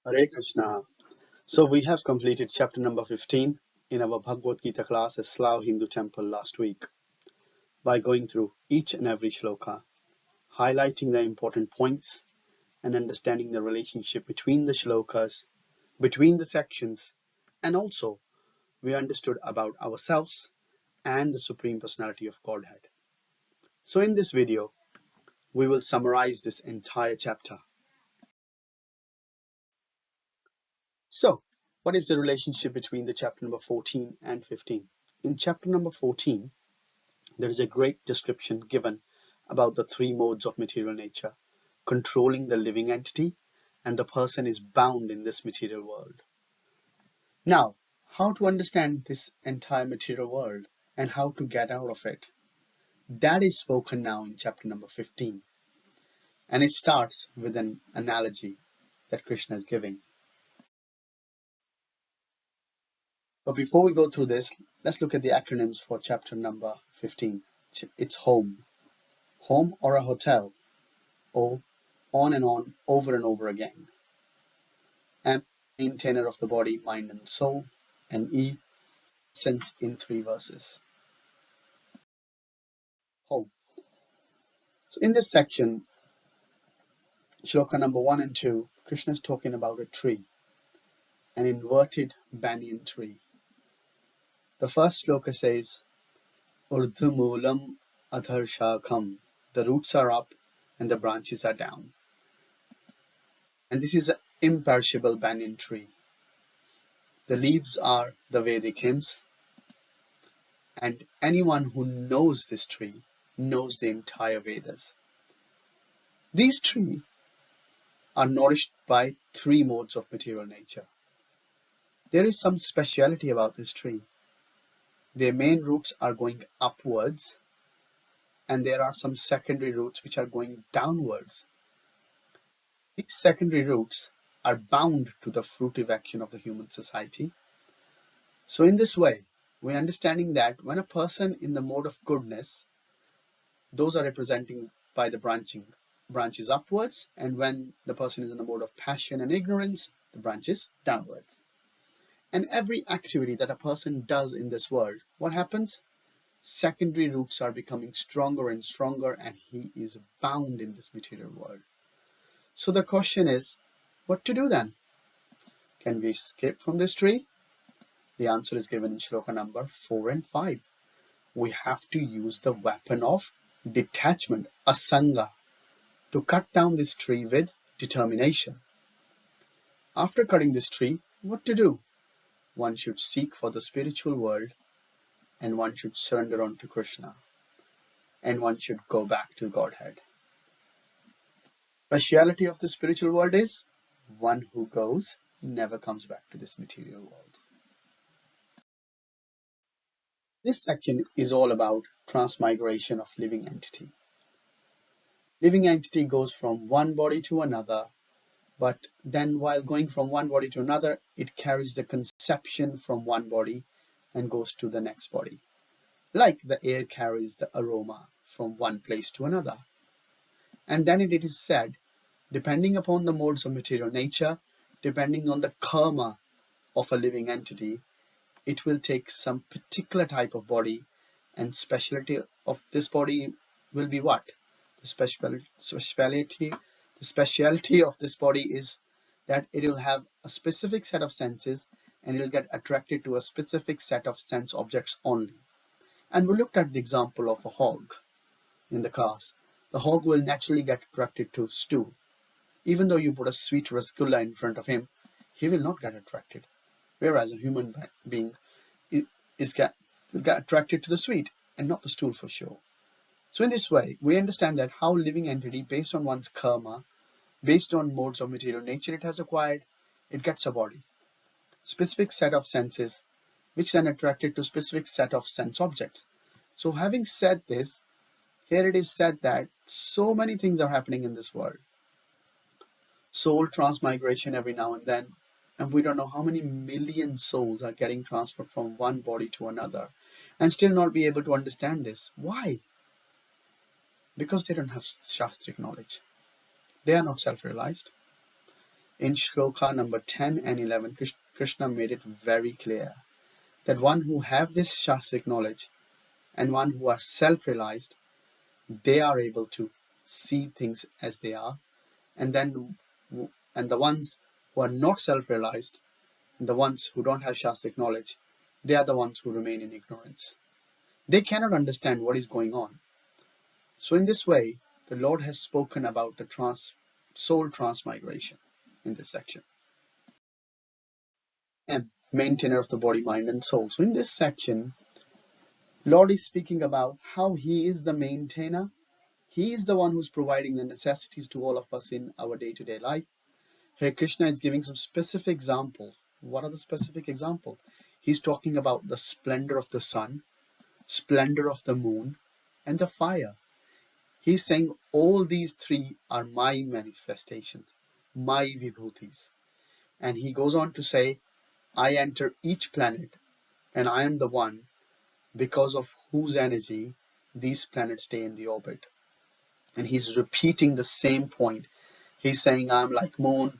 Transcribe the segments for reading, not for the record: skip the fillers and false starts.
Hare Krishna. So we have completed chapter number 15 in our Bhagavad Gita class at Slav Hindu Temple last week by going through each and every shloka, highlighting the important points and understanding the relationship between the shlokas, between the sections, and also we understood about ourselves and the Supreme Personality of Godhead. So in this video, we will summarize this entire chapter. So, what is the relationship between the chapter number 14 and 15? In chapter number 14, there is a great description given about the three modes of material nature, controlling the living entity, and the person is bound in this material world. Now, how to understand this entire material world and how to get out of it? That is spoken now in chapter number 15. And it starts with an analogy that Krishna is giving. But before we go through this, let's look at the acronyms for chapter number 15. It's home. Home or a hotel. O, on and on, over and over again. M, maintainer of the body, mind and soul. And E, sense in 3 verses. Home. So in this section, shloka number 1 and 2, Krishna is talking about a tree, an inverted banyan tree. The first shloka says, Urdhumulam adhar shakham. The roots are up and the branches are down. And this is an imperishable banyan tree. The leaves are the Vedic hymns, and anyone who knows this tree knows the entire Vedas. These trees are nourished by 3 modes of material nature. There is some speciality about this tree. Their main roots are going upwards, and there are some secondary roots which are going downwards. These secondary roots are bound to the fruitive action of the human society. So in this way, we're understanding that when a person in the mode of goodness, those are representing by the branches upwards, and when the person is in the mode of passion and ignorance, the branches downwards. And every activity that a person does in this world, what happens? Secondary roots are becoming stronger and stronger, and he is bound in this material world. So the question is, what to do then? Can we escape from this tree? The answer is given in shloka number 4 and 5. We have to use the weapon of detachment, asanga, to cut down this tree with determination. After cutting this tree, what to do? One should seek for the spiritual world, and one should surrender on to Krishna, and one should go back to Godhead. Speciality of the spiritual world is one who goes never comes back to this material world. This section is all about transmigration of living entity. Living entity goes from one body to another, but then while going from one body to another, it carries the conception from one body and goes to the next body. Like the air carries the aroma from one place to another. And then it is said, depending upon the modes of material nature, depending on the karma of a living entity, it will take some particular type of body, and speciality of this body will be what? The speciality of this body is that it will have a specific set of senses, and it will get attracted to a specific set of sense objects only. And we looked at the example of a hog in the class. The hog will naturally get attracted to stew. Even though you put a sweet rasgulla in front of him, he will not get attracted. Whereas a human being will get attracted to the sweet and not the stool for sure. So in this way, we understand that how living entity, based on one's karma, based on modes of material nature it has acquired, it gets a body, specific set of senses, which then attracted to specific set of sense objects. So having said this, here it is said that so many things are happening in this world. Soul transmigration every now and then, and we don't know how many million souls are getting transferred from one body to another and still not be able to understand this. Why? Because they don't have shastric knowledge. They are not self-realized. In shloka number 10 and 11, Krishna made it very clear that one who have this shastric knowledge and one who are self-realized, they are able to see things as they are, and the ones who are not self-realized, the ones who don't have shastric knowledge, they are the ones who remain in ignorance. They cannot understand what is going on. So in this way, the Lord has spoken about the soul transmigration in this section. And maintainer of the body, mind and soul. So in this section, Lord is speaking about how He is the maintainer. He is the one who's providing the necessities to all of us in our day-to-day life. Here Krishna is giving some specific examples. What are the specific examples? He's talking about the splendor of the sun, splendor of the moon, and the fire. He's saying all these three are my manifestations, my vibhutis. And he goes on to say, I enter each planet and I am the one because of whose energy these planets stay in the orbit. And he's repeating the same point. He's saying, I'm like moon,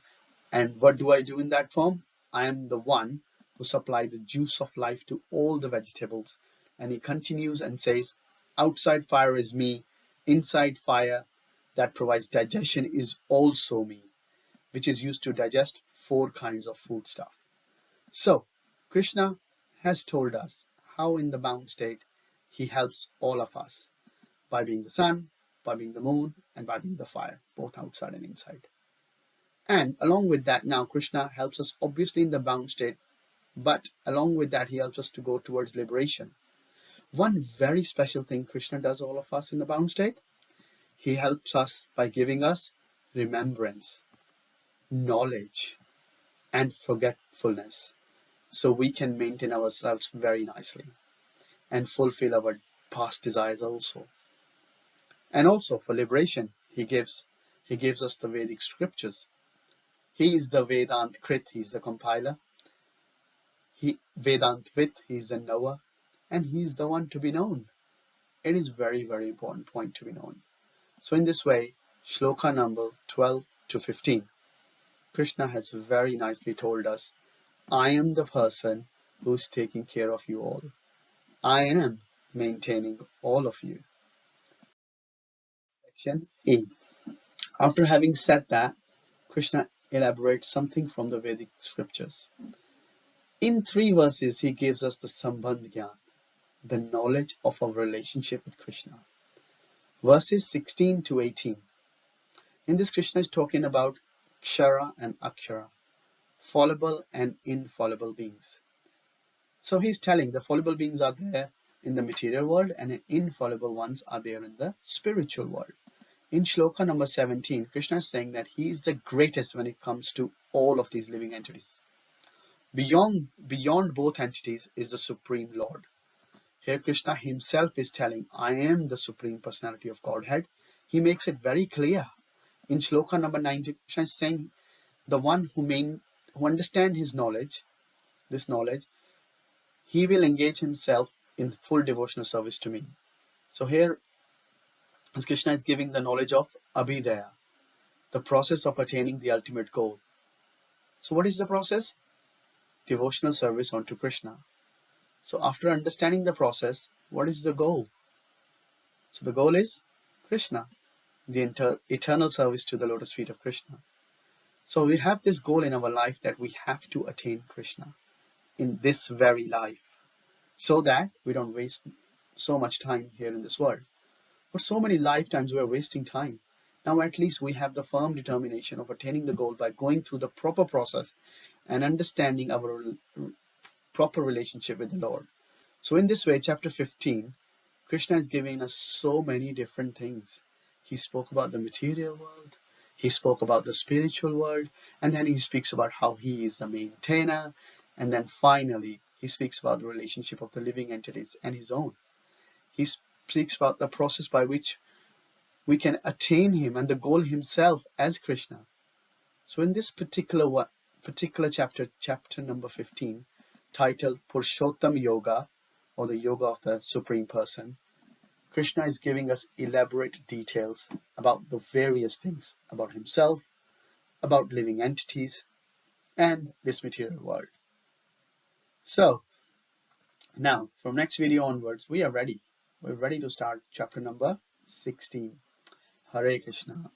and what do I do in that form? I am the one who supply the juice of life to all the vegetables. And he continues and says, outside fire is me, inside fire that provides digestion is also me, which is used to digest 4 kinds of food stuff. So, Krishna has told us how in the bound state he helps all of us by being the sun, by being the moon, and by being the fire, both outside and inside. And along with that, now Krishna helps us obviously in the bound state, but along with that, he helps us to go towards liberation. One very special thing Krishna does all of us in the bound state, he helps us by giving us remembrance, knowledge, and forgetfulness, so we can maintain ourselves very nicely and fulfill our past desires also. And also for liberation, he gives us the Vedic scriptures. He is the Vedant Krit, he is the compiler. Vedant Vit, he is the knower, and he is the one to be known. It is very, very important point to be known. So in this way, shloka number 12 to 15, Krishna has very nicely told us, I am the person who is taking care of you all. I am maintaining all of you. Section E. After having said that, Krishna elaborates something from the Vedic scriptures. In 3 verses, he gives us the Sambandh Gyan, the knowledge of our relationship with Krishna. Verses 16 to 18. In this, Krishna is talking about Kshara and Akshara, fallible and infallible beings. So he's telling the fallible beings are there in the material world and infallible ones are there in the spiritual world. In shloka number 17, Krishna is saying that he is the greatest when it comes to all of these living entities. Beyond both entities is the Supreme Lord. Here Krishna himself is telling, I am the Supreme Personality of Godhead. He makes it very clear. In shloka number 19, Krishna is saying, the one who understands his knowledge, this knowledge, he will engage himself in full devotional service to me. So here, as Krishna is giving the knowledge of Abhidaya, the process of attaining the ultimate goal. So what is the process? Devotional service unto Krishna. So after understanding the process, what is the goal? So the goal is Krishna, the eternal service to the lotus feet of Krishna. So we have this goal in our life that we have to attain Krishna in this very life, so that we don't waste so much time here in this world. For so many lifetimes we are wasting time. Now at least we have the firm determination of attaining the goal by going through the proper process and understanding our proper relationship with the Lord. So in this way, chapter 15, Krishna is giving us so many different things. He spoke about the material world, he spoke about the spiritual world, and then he speaks about how he is the maintainer, and then finally he speaks about the relationship of the living entities and his own. He speaks about the process by which we can attain him and the goal himself as Krishna. So in this particular chapter, chapter number 15, titled Purushottama Yoga, or the Yoga of the Supreme Person, Krishna is giving us elaborate details about the various things about himself, about living entities, and this material world. So now from next video onwards, we are ready. We're ready to start chapter number 16. Hare Krishna.